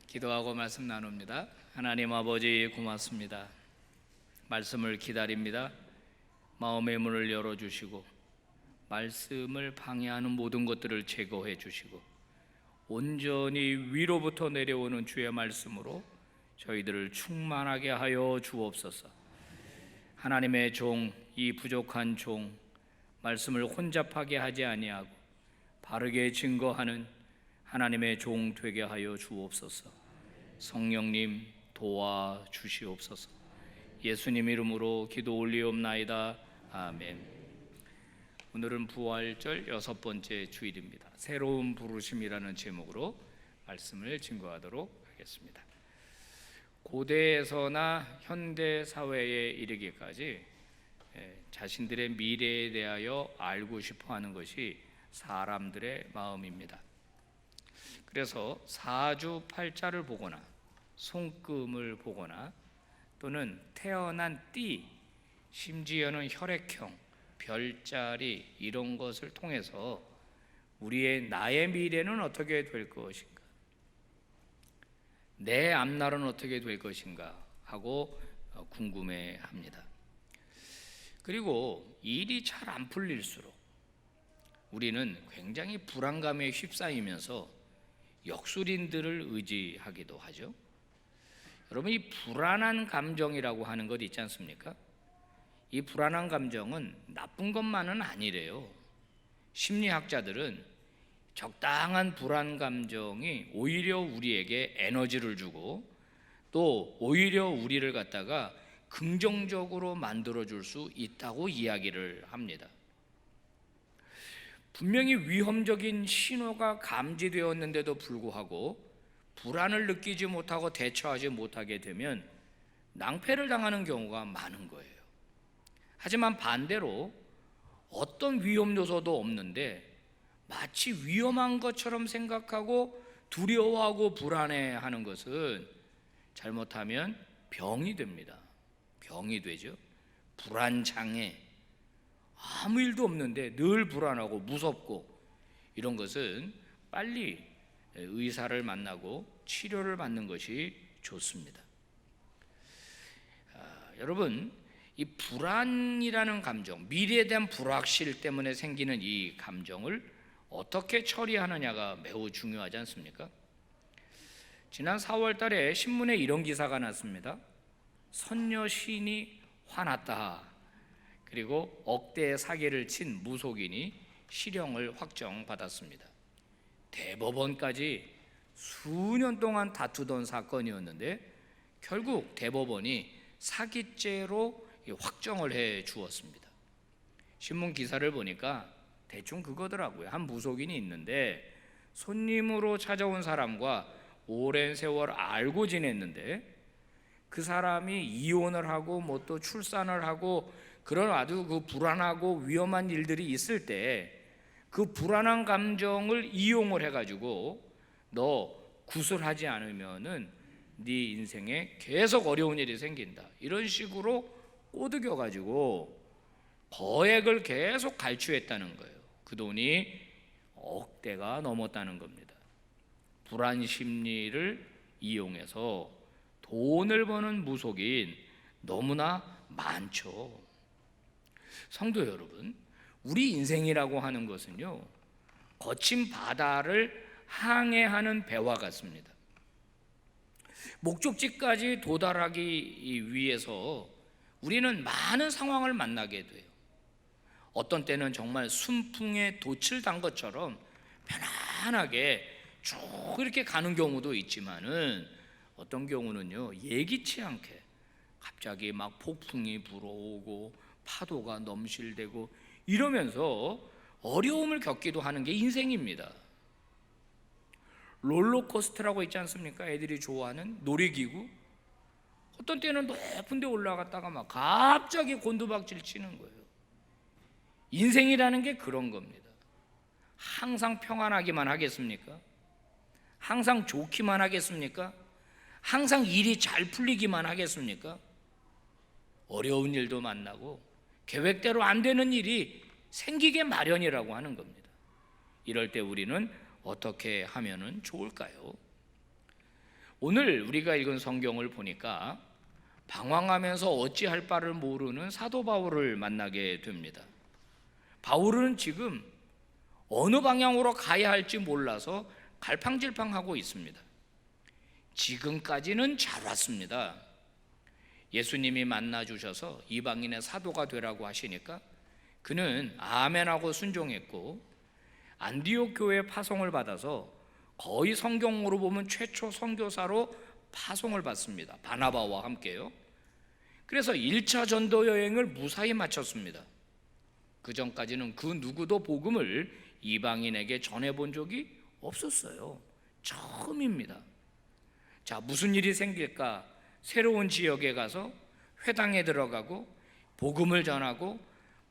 기도하고 말씀 나눕니다. 하나님 아버지 고맙습니다. 말씀을 기다립니다. 마음의 문을 열어주시고 말씀을 방해하는 모든 것들을 제거해 주시고 온전히 위로부터 내려오는 주의 말씀으로 저희들을 충만하게 하여 주옵소서. 하나님의 종, 이 부족한 종, 말씀을 혼잡하게 하지 아니하고 바르게 증거하는 하나님의 종 되게 하여 주옵소서. 성령님 도와주시옵소서. 예수님 이름으로 기도 올리옵나이다. 아멘. 오늘은 부활절 6번째 주일입니다. 새로운 부르심이라는 제목으로 말씀을 증거하도록 하겠습니다. 고대에서나 현대 사회에 이르기까지 자신들의 미래에 대하여 알고 싶어하는 것이 사람들의 마음입니다. 그래서 사주팔자를 보거나 손금을 보거나 또는 태어난 띠, 심지어는 혈액형, 별자리 이런 것을 통해서 나의 미래는 어떻게 될 것인가, 내 앞날은 어떻게 될 것인가 하고 궁금해합니다. 그리고 일이 잘 안 풀릴수록 우리는 굉장히 불안감에 휩싸이면서 역술인들을 의지하기도 하죠. 여러분, 이 불안한 감정이라고 하는 것 있지 않습니까? 이 불안한 감정은 나쁜 것만은 아니래요. 심리학자들은 적당한 불안 감정이 오히려 우리에게 에너지를 주고 또 오히려 우리를 갖다가 긍정적으로 만들어줄 수 있다고 이야기를 합니다. 분명히 위험적인 신호가 감지되었는데도 불구하고 불안을 느끼지 못하고 대처하지 못하게 되면 낭패를 당하는 경우가 많은 거예요. 하지만 반대로 어떤 위험 요소도 없는데 마치 위험한 것처럼 생각하고 두려워하고 불안해하는 것은 잘못하면 병이 됩니다. 병이 되죠. 불안장애, 아무 일도 없는데 늘 불안하고 무섭고 이런 것은 빨리 의사를 만나고 치료를 받는 것이 좋습니다. 여러분, 이 불안이라는 감정, 미래에 대한 불확실 때문에 생기는 이 감정을 어떻게 처리하느냐가 매우 중요하지 않습니까? 지난 4월 달에 신문에 이런 기사가 났습니다. 선녀 시인이 화났다. 그리고 억대 사기를 친 무속인이 실형을 확정받았습니다. 대법원까지 수년 동안 다투던 사건이었는데 결국 대법원이 사기죄로 확정을 해 주었습니다. 신문 기사를 보니까 대충 그거더라고요. 한 무속인이 있는데 손님으로 찾아온 사람과 오랜 세월 알고 지냈는데 그 사람이 이혼을 하고 뭐 또 출산을 하고 그런 아주 그 불안하고 위험한 일들이 있을 때 그 불안한 감정을 이용을 해가지고 너 구술하지 않으면은 네 인생에 계속 어려운 일이 생긴다, 이런 식으로 꼬드겨가지고 거액을 계속 갈취했다는 거예요. 그 돈이 억대가 넘었다는 겁니다. 불안 심리를 이용해서 돈을 버는 무속인 너무나 많죠. 성도 여러분, 우리 인생이라고 하는 것은요, 거친 바다를 항해하는 배와 같습니다. 목적지까지 도달하기 위해서 우리는 많은 상황을 만나게 돼요. 어떤 때는 정말 순풍에 돛을 단 것처럼 편안하게 쭉 이렇게 가는 경우도 있지만은 어떤 경우는요, 예기치 않게 갑자기 막 폭풍이 불어오고 파도가 넘실대고 이러면서 어려움을 겪기도 하는 게 인생입니다. 롤러코스터라고 있지 않습니까? 애들이 좋아하는 놀이기구. 어떤 때는 높은 데 올라갔다가 막 갑자기 곤두박질 치는 거예요. 인생이라는 게 그런 겁니다. 항상 평안하기만 하겠습니까? 항상 좋기만 하겠습니까? 항상 일이 잘 풀리기만 하겠습니까? 어려운 일도 만나고 계획대로 안 되는 일이 생기게 마련이라고 하는 겁니다. 이럴 때 우리는 어떻게 하면 좋을까요? 오늘 우리가 읽은 성경을 보니까 방황하면서 어찌할 바를 모르는 사도 바울을 만나게 됩니다. 바울은 지금 어느 방향으로 가야 할지 몰라서 갈팡질팡하고 있습니다. 지금까지는 잘 왔습니다. 예수님이 만나 주셔서 이방인의 사도가 되라고 하시니까 그는 아멘하고 순종했고, 안디옥 교회 파송을 받아서 거의 성경으로 보면 최초 선교사로 파송을 받습니다. 바나바와 함께요. 그래서 1차 전도 여행을 무사히 마쳤습니다. 그 전까지는 그 누구도 복음을 이방인에게 전해본 적이 없었어요. 처음입니다. 자, 무슨 일이 생길까? 새로운 지역에 가서 회당에 들어가고 복음을 전하고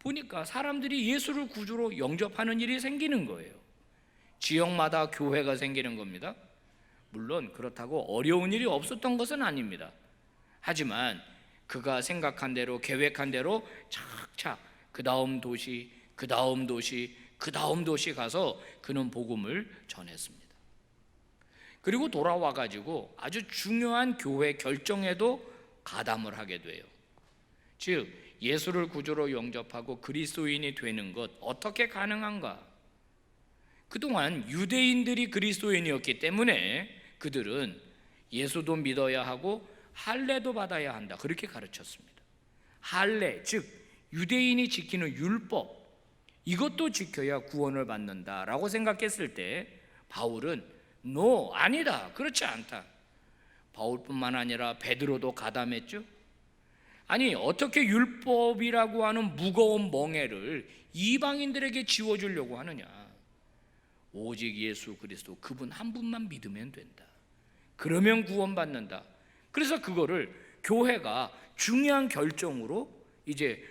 보니까 사람들이 예수를 구주로 영접하는 일이 생기는 거예요. 지역마다 교회가 생기는 겁니다. 물론 그렇다고 어려운 일이 없었던 것은 아닙니다. 하지만 그가 생각한 대로, 계획한 대로 착착 그 다음 도시, 그 다음 도시, 그 다음 도시 가서 그는 복음을 전했습니다. 그리고 돌아와 가지고 아주 중요한 교회 결정에도 가담을 하게 돼요. 즉 예수를 구주로 영접하고 그리스도인이 되는 것 어떻게 가능한가? 그동안 유대인들이 그리스도인이었기 때문에 그들은 예수도 믿어야 하고 할례도 받아야 한다, 그렇게 가르쳤습니다. 할례, 즉 유대인이 지키는 율법, 이것도 지켜야 구원을 받는다라고 생각했을 때 바울은 아니다, 그렇지 않다. 바울뿐만 아니라 베드로도 가담했죠. 아니, 어떻게 율법이라고 하는 무거운 멍에를 이방인들에게 지워주려고 하느냐? 오직 예수 그리스도, 그분 한 분만 믿으면 된다. 그러면 구원받는다. 그래서 그거를 교회가 중요한 결정으로 이제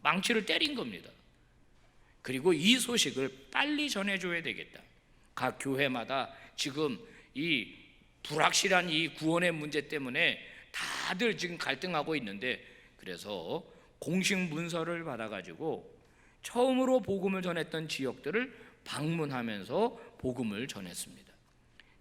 망치를 때린 겁니다. 그리고 이 소식을 빨리 전해줘야 되겠다. 각 교회마다 지금 이 불확실한 이 구원의 문제 때문에 다들 지금 갈등하고 있는데, 그래서 공식 문서를 받아가지고 처음으로 복음을 전했던 지역들을 방문하면서 복음을 전했습니다.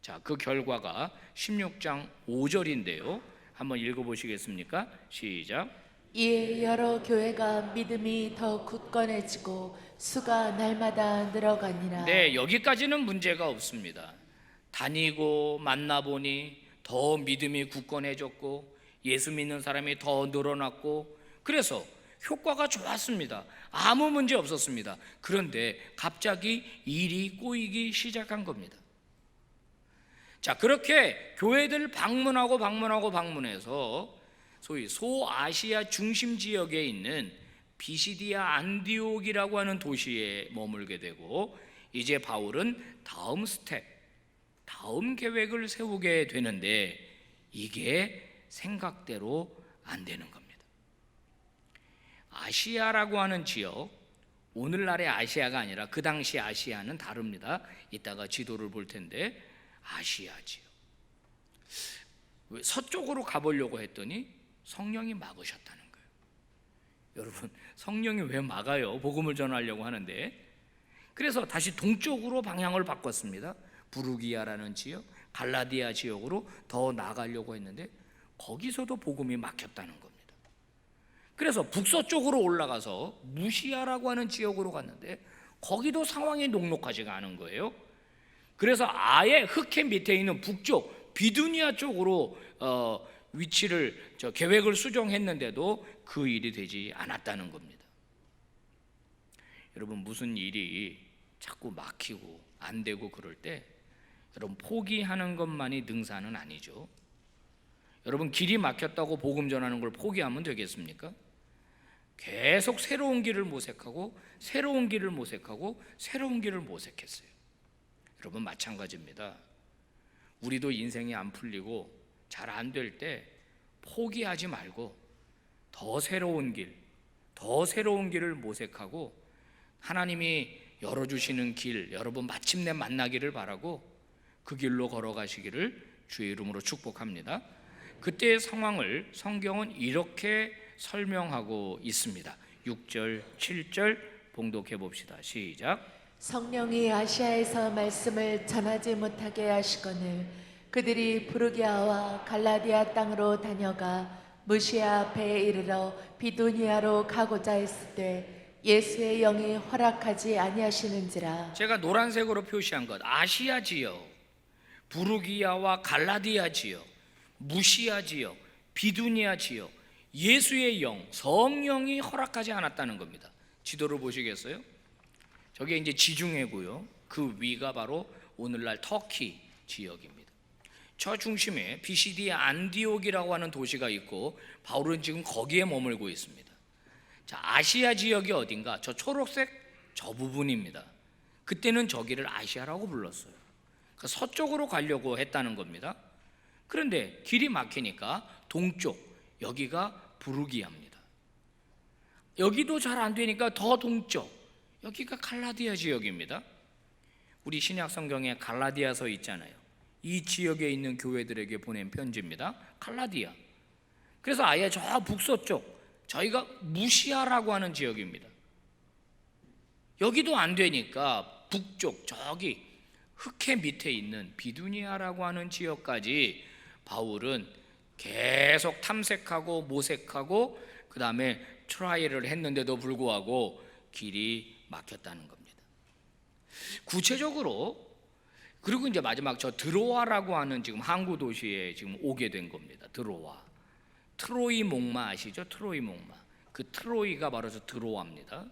자, 그 결과가 16장 5절인데요. 한번 읽어보시겠습니까? 시작. 이에 여러 교회가 믿음이 더 굳건해지고 수가 날마다 늘어가니라. 네, 여기까지는 문제가 없습니다. 다니고 만나보니 더 믿음이 굳건해졌고 예수 믿는 사람이 더 늘어났고, 그래서 효과가 좋았습니다. 아무 문제 없었습니다. 그런데 갑자기 일이 꼬이기 시작한 겁니다. 자, 그렇게 교회들 방문해서 소위 소아시아 중심 지역에 있는 비시디아 안디옥이라고 하는 도시에 머물게 되고, 이제 바울은 다음 스텝, 다음 계획을 세우게 되는데 이게 생각대로 안 되는 겁니다. 아시아라고 하는 지역, 오늘날의 아시아가 아니라 그 당시 아시아는 다릅니다. 이따가 지도를 볼 텐데 아시아 지역, 서쪽으로 가보려고 했더니 성령이 막으셨다는 거예요. 여러분, 성령이 왜 막아요? 복음을 전하려고 하는데. 그래서 다시 동쪽으로 방향을 바꿨습니다. 부르기아라는 지역, 갈라디아 지역으로 더 나가려고 했는데 거기서도 복음이 막혔다는 겁니다. 그래서 북서쪽으로 올라가서 무시아라고 하는 지역으로 갔는데 거기도 상황이 녹록하지가 않은 거예요. 그래서 아예 흑해 밑에 있는 북쪽 비두니아 쪽으로 위치를 계획을 수정했는데도 그 일이 되지 않았다는 겁니다. 여러분, 무슨 일이 자꾸 막히고 안 되고 그럴 때 여러분, 포기하는 것만이 능사는 아니죠. 여러분, 길이 막혔다고 복음 전하는 걸 포기하면 되겠습니까? 계속 새로운 길을 모색하고 새로운 길을 모색하고 새로운 길을 모색했어요. 여러분, 마찬가지입니다. 우리도 인생이 안 풀리고 잘 안 될 때 포기하지 말고 더 새로운 길을 모색하고 하나님이 열어주시는 길, 여러분 마침내 만나기를 바라고 그 길로 걸어가시기를 주의 이름으로 축복합니다. 그때의 상황을 성경은 이렇게 설명하고 있습니다. 6절, 7절 봉독해 봅시다. 시작. 성령이 아시아에서 말씀을 전하지 못하게 하시거늘 그들이 부르기아와 갈라디아 땅으로 다녀가 무시아 배에 이르러 비두니아로 가고자 했을 때 예수의 영이 허락하지 아니하시는지라. 제가 노란색으로 표시한 것, 아시아 지역, 부르기아와 갈라디아 지역, 무시아 지역, 비두니아 지역, 예수의 영, 성령이 허락하지 않았다는 겁니다. 지도를 보시겠어요? 저게 이제 지중해고요. 그 위가 바로 오늘날 터키 지역입니다. 저 중심에 비시디 안디옥이라고 하는 도시가 있고 바울은 지금 거기에 머물고 있습니다. 자, 아시아 지역이 어딘가? 저 초록색 저 부분입니다. 그때는 저기를 아시아라고 불렀어요. 그러니까 서쪽으로 가려고 했다는 겁니다. 그런데 길이 막히니까 동쪽, 여기가 부르기아입니다. 여기도 잘 안 되니까 더 동쪽, 여기가 갈라디아 지역입니다. 우리 신약 성경에 갈라디아서 있잖아요. 이 지역에 있는 교회들에게 보낸 편지입니다. 갈라디아. 그래서 아예 저 북서쪽, 저희가 무시아라고 하는 지역입니다. 여기도 안 되니까 북쪽, 저기 흑해 밑에 있는 비두니아라고 하는 지역까지 바울은 계속 탐색하고 모색하고 그 다음에 트라이를 했는데도 불구하고 길이 막혔다는 겁니다. 구체적으로 그리고 이제 마지막 저 드로아라고 하는 지금 항구 도시에 지금 오게 된 겁니다. 드로아. 트로이 목마 아시죠? 트로이 목마. 그 트로이가 바로 저 드로아입니다.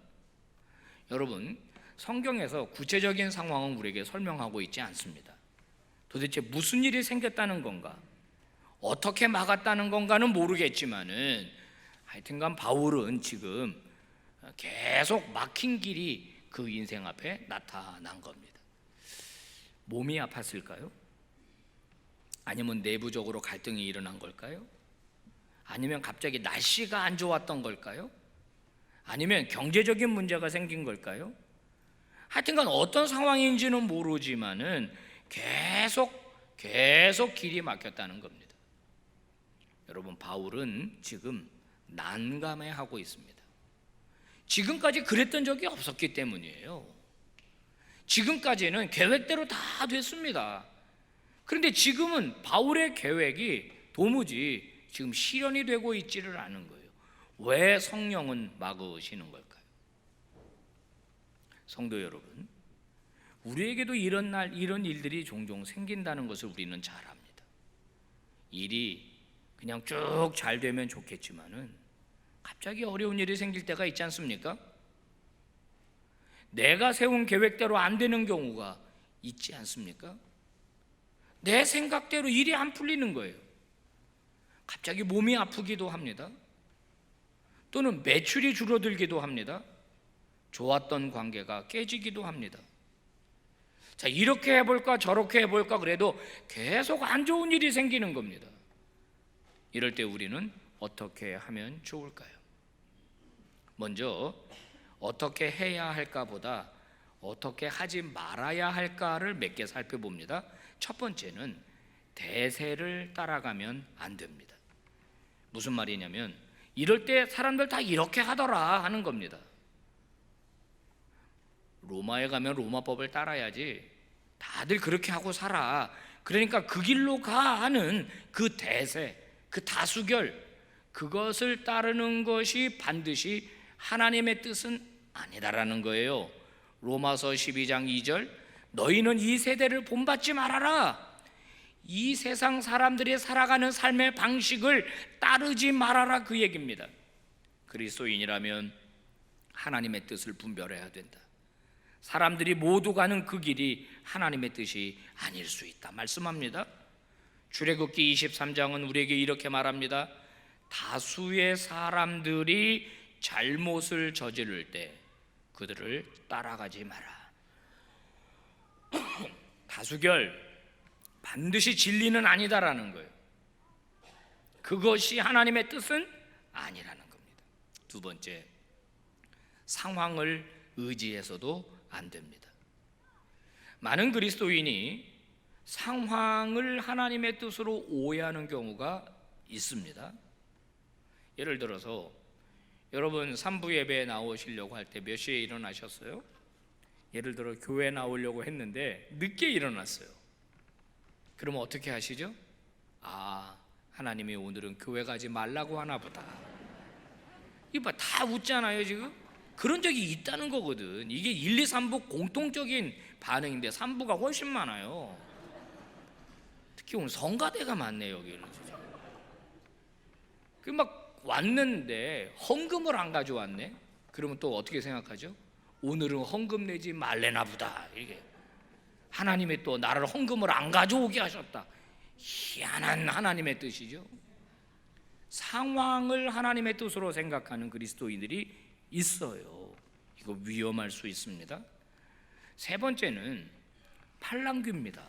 여러분, 성경에서 구체적인 상황은 우리에게 설명하고 있지 않습니다. 도대체 무슨 일이 생겼다는 건가? 어떻게 막았다는 건가는 모르겠지만은 하여튼간 바울은 지금 계속 막힌 길이 그 인생 앞에 나타난 겁니다. 몸이 아팠을까요? 아니면 내부적으로 갈등이 일어난 걸까요? 아니면 갑자기 날씨가 안 좋았던 걸까요? 아니면 경제적인 문제가 생긴 걸까요? 하여튼간 어떤 상황인지는 모르지만은 계속 길이 막혔다는 겁니다. 여러분, 바울은 지금 난감해하고 있습니다. 지금까지 그랬던 적이 없었기 때문이에요. 지금까지는 계획대로 다 됐습니다. 그런데 지금은 바울의 계획이 도무지 지금 실현이 되고 있지를 않은 거예요. 왜 성령은 막으시는 걸까요? 성도 여러분, 우리에게도 이런 일들이 종종 생긴다는 것을 우리는 잘 압니다. 일이 그냥 쭉 잘 되면 좋겠지만은 갑자기 어려운 일이 생길 때가 있지 않습니까? 내가 세운 계획대로 안 되는 경우가 있지 않습니까? 내 생각대로 일이 안 풀리는 거예요. 갑자기 몸이 아프기도 합니다. 또는 매출이 줄어들기도 합니다. 좋았던 관계가 깨지기도 합니다. 자, 이렇게 해볼까 저렇게 해볼까 그래도 계속 안 좋은 일이 생기는 겁니다. 이럴 때 우리는 어떻게 하면 좋을까요? 먼저 어떻게 해야 할까보다 어떻게 하지 말아야 할까를 몇 개 살펴봅니다. 첫 번째는 대세를 따라가면 안 됩니다. 무슨 말이냐면 이럴 때 사람들 다 이렇게 하더라 하는 겁니다. 로마에 가면 로마법을 따라야지 다들 그렇게 하고 살아, 그러니까 그 길로 가 하는 그 대세, 그 다수결, 그것을 따르는 것이 반드시 하나님의 뜻은 아니다라는 거예요. 로마서 12장 2절, 너희는 이 세대를 본받지 말아라. 이 세상 사람들이 살아가는 삶의 방식을 따르지 말아라, 그 얘기입니다. 그리스도인이라면 하나님의 뜻을 분별해야 된다. 사람들이 모두 가는 그 길이 하나님의 뜻이 아닐 수 있다 말씀합니다. 출애굽기 23장은 우리에게 이렇게 말합니다. 다수의 사람들이 잘못을 저지를 때 그들을 따라가지 마라. 다수결, 반드시 진리는 아니다라는 거예요. 그것이 하나님의 뜻은 아니라는 겁니다. 두 번째, 상황을 의지해서도 안 됩니다. 많은 그리스도인이 상황을 하나님의 뜻으로 오해하는 경우가 있습니다. 예를 들어서 여러분 3부 예배에 나오시려고 할 때 몇 시에 일어나셨어요? 예를 들어 교회 나오려고 했는데 늦게 일어났어요. 그러면 어떻게 하시죠? 하나님이 오늘은 교회 가지 말라고 하나 보다. 이봐, 다 웃잖아요 지금. 그런 적이 있다는 거거든. 이게 1, 2, 3부 공통적인 반응인데 3부가 훨씬 많아요. 특히 오늘 성가대가 많네요 여기는. 그 막 왔는데 헌금을 안 가져왔네. 그러면 또 어떻게 생각하죠? 오늘은 헌금 내지 말래나 보다. 이게 하나님이 또 나를 헌금을 안 가져오게 하셨다. 희한한 하나님의 뜻이죠. 상황을 하나님의 뜻으로 생각하는 그리스도인들이 있어요. 이거 위험할 수 있습니다. 세 번째는 팔랑귀입니다.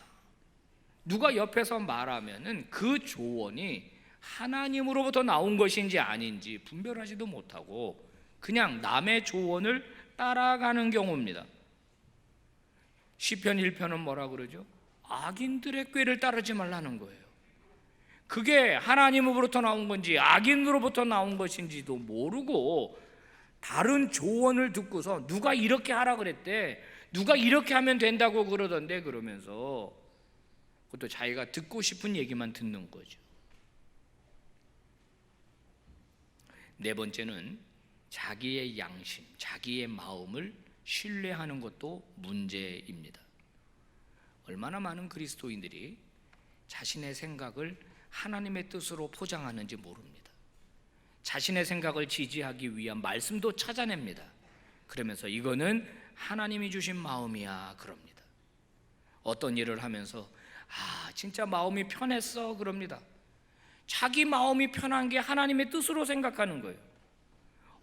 누가 옆에서 말하면은 그 조언이 하나님으로부터 나온 것인지 아닌지 분별하지도 못하고 그냥 남의 조언을 따라가는 경우입니다. 시편 1편은 뭐라 그러죠? 악인들의 꾀를 따르지 말라는 거예요. 그게 하나님으로부터 나온 건지 악인으로부터 나온 것인지도 모르고 다른 조언을 듣고서 누가 이렇게 하라 그랬대, 누가 이렇게 하면 된다고 그러던데 그러면서 그것도 자기가 듣고 싶은 얘기만 듣는 거죠. 네 번째는 자기의 양심, 자기의 마음을 신뢰하는 것도 문제입니다. 얼마나 많은 그리스도인들이 자신의 생각을 하나님의 뜻으로 포장하는지 모릅니다. 자신의 생각을 지지하기 위한 말씀도 찾아냅니다. 그러면서 이거는 하나님이 주신 마음이야 그럽니다. 어떤 일을 하면서 진짜 마음이 편했어 그럽니다. 자기 마음이 편한 게 하나님의 뜻으로 생각하는 거예요.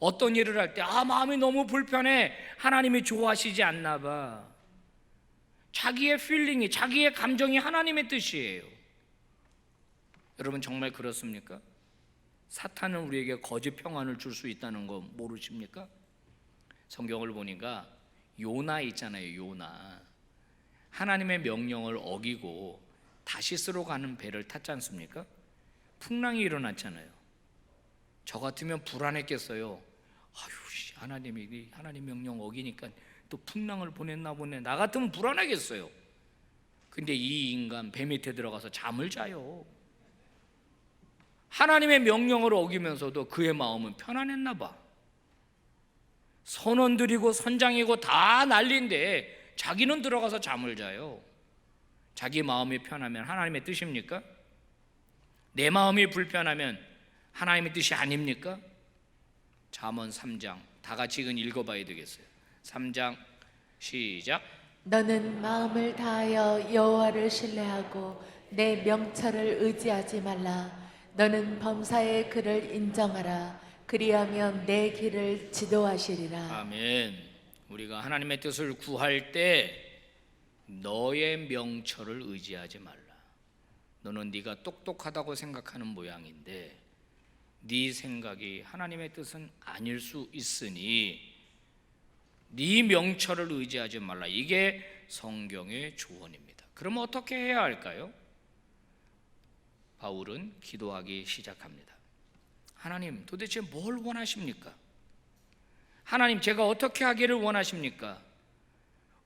어떤 일을 할 때 마음이 너무 불편해, 하나님이 좋아하시지 않나 봐. 자기의 필링이, 자기의 감정이 하나님의 뜻이에요. 여러분 정말 그렇습니까? 사탄은 우리에게 거짓 평안을 줄 수 있다는 거 모르십니까? 성경을 보니까 요나 있잖아요. 요나 하나님의 명령을 어기고 다시스로 가는 배를 탔지 않습니까? 풍랑이 일어났잖아요. 저 같으면 불안했겠어요. 하나님이 하나님 명령 어기니까 또 풍랑을 보냈나 보네. 나 같으면 불안하겠어요. 근데 이 인간 배 밑에 들어가서 잠을 자요. 하나님의 명령을 어기면서도 그의 마음은 편안했나 봐. 선원들이고 선장이고 다 난리인데 자기는 들어가서 잠을 자요. 자기 마음이 편하면 하나님의 뜻입니까? 내 마음이 불편하면 하나님의 뜻이 아닙니까? 잠언 3장 다 같이 읽어봐야 되겠어요. 3장 시작. 너는 마음을 다하여 여호와를 신뢰하고 내 명철을 의지하지 말라. 너는 범사의 그를 인정하라. 그리하면 내 길을 지도하시리라. 아멘. 우리가 하나님의 뜻을 구할 때 너의 명철을 의지하지 말라. 너는 네가 똑똑하다고 생각하는 모양인데 네 생각이 하나님의 뜻은 아닐 수 있으니 네 명철을 의지하지 말라. 이게 성경의 조언입니다. 그럼 어떻게 해야 할까요? 바울은 기도하기 시작합니다. 하나님, 도대체 뭘 원하십니까? 하나님, 제가 어떻게 하기를 원하십니까?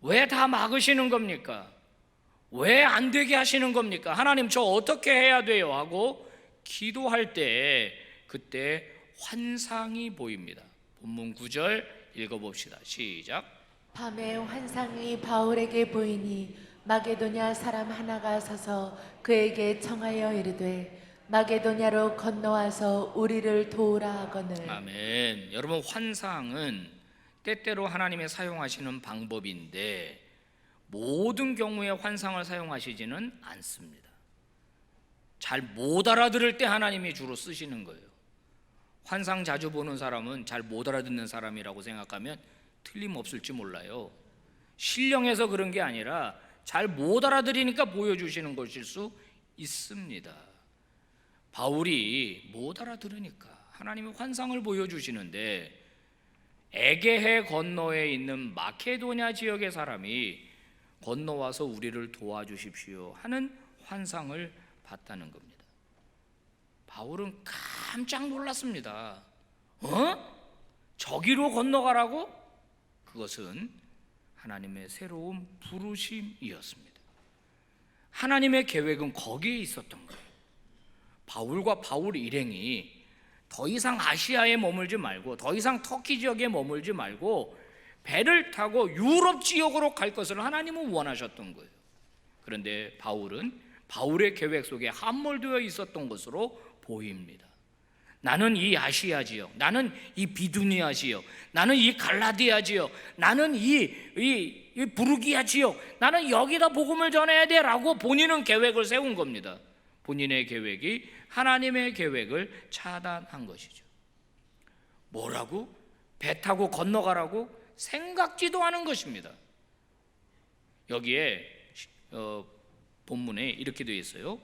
왜 다 막으시는 겁니까? 왜 안 되게 하시는 겁니까? 하나님, 저 어떻게 해야 돼요? 하고 기도할 때 그때 환상이 보입니다. 본문 9절 읽어봅시다. 시작. 밤에 환상이 바울에게 보이니 마게도냐 사람 하나가 서서 그에게 청하여 이르되 마게도냐로 건너와서 우리를 도우라 하거늘. 아멘. 여러분, 환상은 때때로 하나님의 사용하시는 방법인데 모든 경우에 환상을 사용하시지는 않습니다. 잘 못 알아들을 때 하나님이 주로 쓰시는 거예요. 환상 자주 보는 사람은 잘 못 알아듣는 사람이라고 생각하면 틀림없을지 몰라요. 신령해서 그런 게 아니라 잘 못 알아들으니까 보여주시는 것일 수 있습니다. 바울이 못 알아들으니까 하나님이 환상을 보여주시는데 에게해 건너에 있는 마케도냐 지역의 사람이 건너와서 우리를 도와주십시오 하는 환상을 봤다는 겁니다. 바울은 깜짝 놀랐습니다. 저기로 건너가라고? 그것은 하나님의 새로운 부르심이었습니다. 하나님의 계획은 거기에 있었던 거예요. 바울과 바울 일행이 더 이상 아시아에 머물지 말고, 더 이상 터키 지역에 머물지 말고 배를 타고 유럽 지역으로 갈 것을 하나님은 원하셨던 거예요. 그런데 바울은 바울의 계획 속에 함몰되어 있었던 것으로 보입니다. 나는 이 아시아 지역, 나는 이 비두니아 지역, 나는 이 갈라디아 지역, 나는 이 부르기아 지역, 나는 여기다 복음을 전해야 돼 라고 본인은 계획을 세운 겁니다. 본인의 계획이 하나님의 계획을 차단한 것이죠. 뭐라고? 배 타고 건너가라고? 생각지도 않은 것입니다. 여기에 본문에 이렇게 되어 있어요.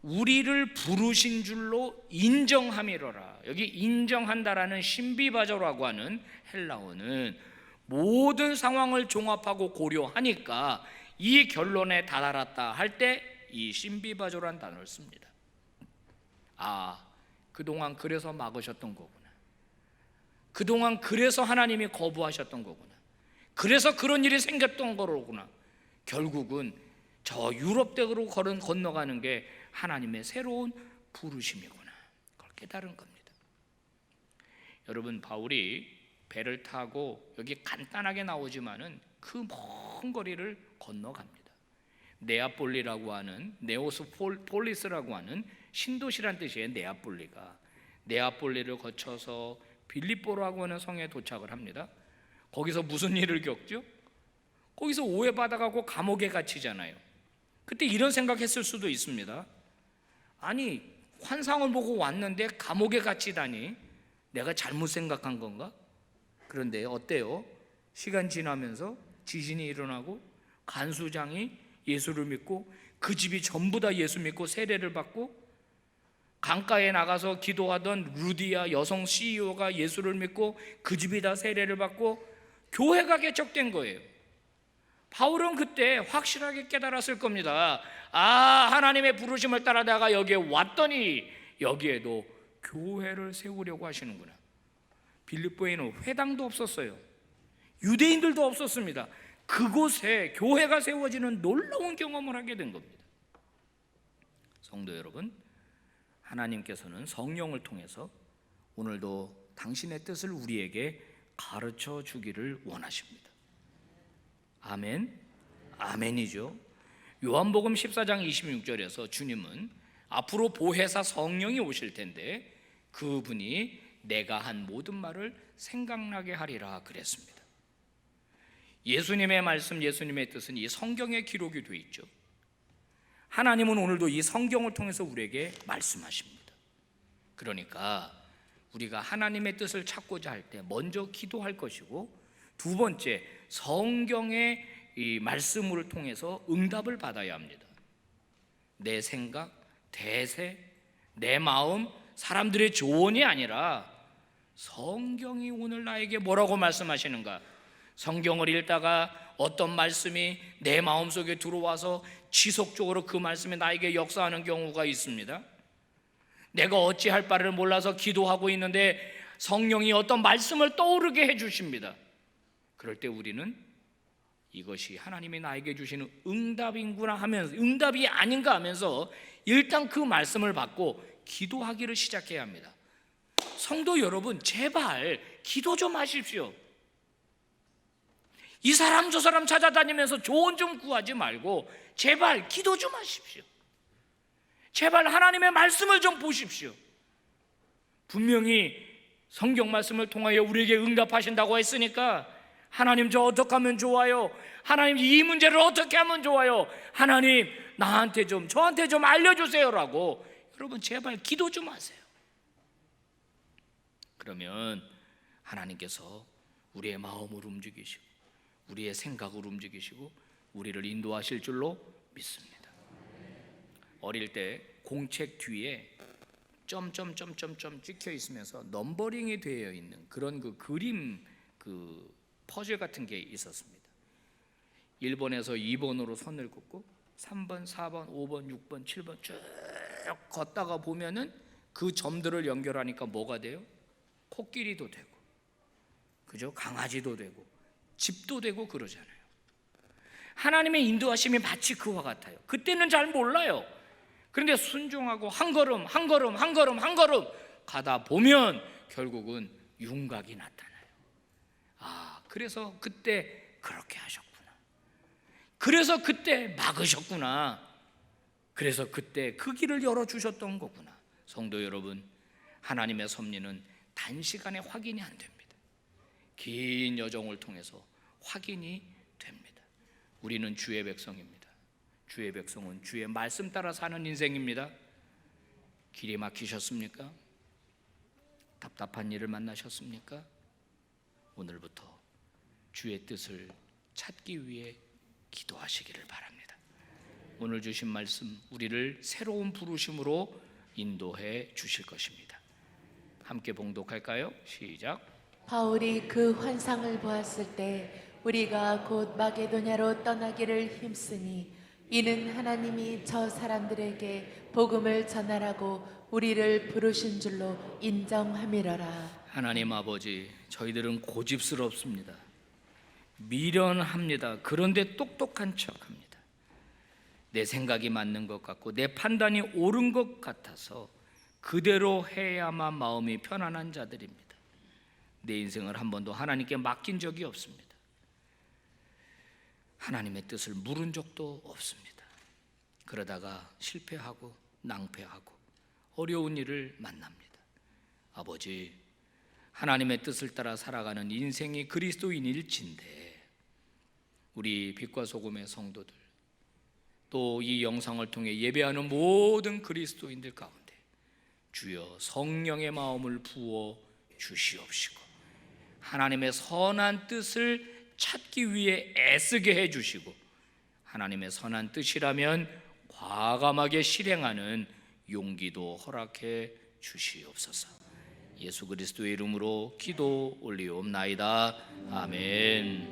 우리를 부르신 줄로 인정함이로라. 여기 인정한다라는 신비바저라고 하는 헬라어는 모든 상황을 종합하고 고려하니까 이 결론에 다다랐다 할 때 이 신비바저라는 단어를 씁니다. 아, 그동안 그래서 막으셨던 거구나. 그동안 그래서 하나님이 거부하셨던 거구나. 그래서 그런 일이 생겼던 거로구나. 결국은 저 유럽대로 건너가는 게 하나님의 새로운 부르심이구나. 그걸 깨달은 겁니다. 여러분, 바울이 배를 타고 여기 간단하게 나오지만은 그 먼 거리를 건너갑니다. 네아폴리라고 하는, 네오스폴리스라고 하는 신도시란 뜻이에요. 네아폴리를 거쳐서 빌립보라고 하는 성에 도착을 합니다. 거기서 무슨 일을 겪죠? 거기서 오해받아가고 감옥에 갇히잖아요. 그때 이런 생각했을 수도 있습니다. 아니, 환상을 보고 왔는데 감옥에 갇히다니, 내가 잘못 생각한 건가? 그런데 어때요? 시간 지나면서 지진이 일어나고 간수장이 예수를 믿고 그 집이 전부 다 예수 믿고 세례를 받고, 강가에 나가서 기도하던 루디아 여성 CEO가 예수를 믿고 그 집이 다 세례를 받고 교회가 개척된 거예요. 바울은 그때 확실하게 깨달았을 겁니다. 아, 하나님의 부르심을 따라 내가 여기에 왔더니 여기에도 교회를 세우려고 하시는구나. 빌립보에는 회당도 없었어요. 유대인들도 없었습니다. 그곳에 교회가 세워지는 놀라운 경험을 하게 된 겁니다. 성도 여러분, 하나님께서는 성령을 통해서 오늘도 당신의 뜻을 우리에게 가르쳐 주기를 원하십니다. 아멘, 아멘이죠. 요한복음 14장 26절에서 주님은 앞으로 보혜사 성령이 오실 텐데 그분이 내가 한 모든 말을 생각나게 하리라 그랬습니다. 예수님의 말씀, 예수님의 뜻은 이 성경에 기록이 되어 있죠. 하나님은 오늘도 이 성경을 통해서 우리에게 말씀하십니다. 그러니까 우리가 하나님의 뜻을 찾고자 할 때 먼저 기도할 것이고, 두 번째, 성경의 이 말씀을 통해서 응답을 받아야 합니다. 내 생각, 대세, 내 마음, 사람들의 조언이 아니라 성경이 오늘 나에게 뭐라고 말씀하시는가? 성경을 읽다가 어떤 말씀이 내 마음속에 들어와서 지속적으로 그 말씀이 나에게 역사하는 경우가 있습니다. 내가 어찌할 바를 몰라서 기도하고 있는데 성령이 어떤 말씀을 떠오르게 해주십니다. 그럴 때 우리는 이것이 하나님이 나에게 주시는 응답인구나 하면서, 응답이 아닌가 하면서 일단 그 말씀을 받고 기도하기를 시작해야 합니다. 성도 여러분, 제발 기도 좀 하십시오. 이 사람 저 사람 찾아다니면서 조언 좀 구하지 말고 제발 기도 좀 하십시오. 제발 하나님의 말씀을 좀 보십시오. 분명히 성경 말씀을 통하여 우리에게 응답하신다고 했으니까 하나님 저 어떻게 하면 좋아요? 하나님 이 문제를 어떻게 하면 좋아요? 하나님 나한테 좀, 저한테 좀 알려주세요 라고 여러분 제발 기도 좀 하세요. 그러면 하나님께서 우리의 마음을 움직이시고 우리의 생각을 움직이시고 우리를 인도하실 줄로 믿습니다. 어릴 때 공책 뒤에 점점점점점 찍혀 있으면서 넘버링이 되어 있는 그런 그 그림, 그 퍼즐 같은 게 있었습니다. 1번에서 2번으로 선을 긋고 3번, 4번, 5번, 6번, 7번 쭉 걷다가 보면은 그 점들을 연결하니까 뭐가 돼요? 코끼리도 되고, 그죠? 강아지도 되고, 집도 되고 그러잖아요. 하나님의 인도하심이 마치 그와 같아요. 그때는 잘 몰라요. 그런데 순종하고 한 걸음 한 걸음 한 걸음 한 걸음 가다 보면 결국은 윤곽이 나타나요. 아, 그래서 그때 그렇게 하셨구나. 그래서 그때 막으셨구나. 그래서 그때 그 길을 열어주셨던 거구나. 성도 여러분, 하나님의 섭리는 단시간에 확인이 안 됩니다. 긴 여정을 통해서 확인이 됩니다. 우리는 주의 백성입니다. 주의 백성은 주의 말씀 따라 사는 인생입니다. 길이 막히셨습니까? 답답한 일을 만나셨습니까? 오늘부터 주의 뜻을 찾기 위해 기도하시기를 바랍니다. 오늘 주신 말씀 우리를 새로운 부르심으로 인도해 주실 것입니다. 함께 봉독할까요? 시작. 바울이 그 환상을 보았을 때 우리가 곧 마게도냐로 떠나기를 힘쓰니 이는 하나님이 저 사람들에게 복음을 전하라고 우리를 부르신 줄로 인정함이러라. 하나님 아버지, 저희들은 고집스럽습니다. 미련합니다. 그런데 똑똑한 척합니다. 내 생각이 맞는 것 같고 내 판단이 옳은 것 같아서 그대로 해야만 마음이 편안한 자들입니다. 내 인생을 한 번도 하나님께 맡긴 적이 없습니다. 하나님의 뜻을 물은 적도 없습니다. 그러다가 실패하고 낭패하고 어려운 일을 만납니다. 아버지, 하나님의 뜻을 따라 살아가는 인생이 그리스도인일진데 우리 빛과 소금의 성도들, 또 이 영상을 통해 예배하는 모든 그리스도인들 가운데 주여 성령의 마음을 부어 주시옵시고 하나님의 선한 뜻을 찾기 위해 애쓰게 해주시고 하나님의 선한 뜻이라면 과감하게 실행하는 용기도 허락해 주시옵소서. 예수 그리스도의 이름으로 기도 올리옵나이다. 아멘.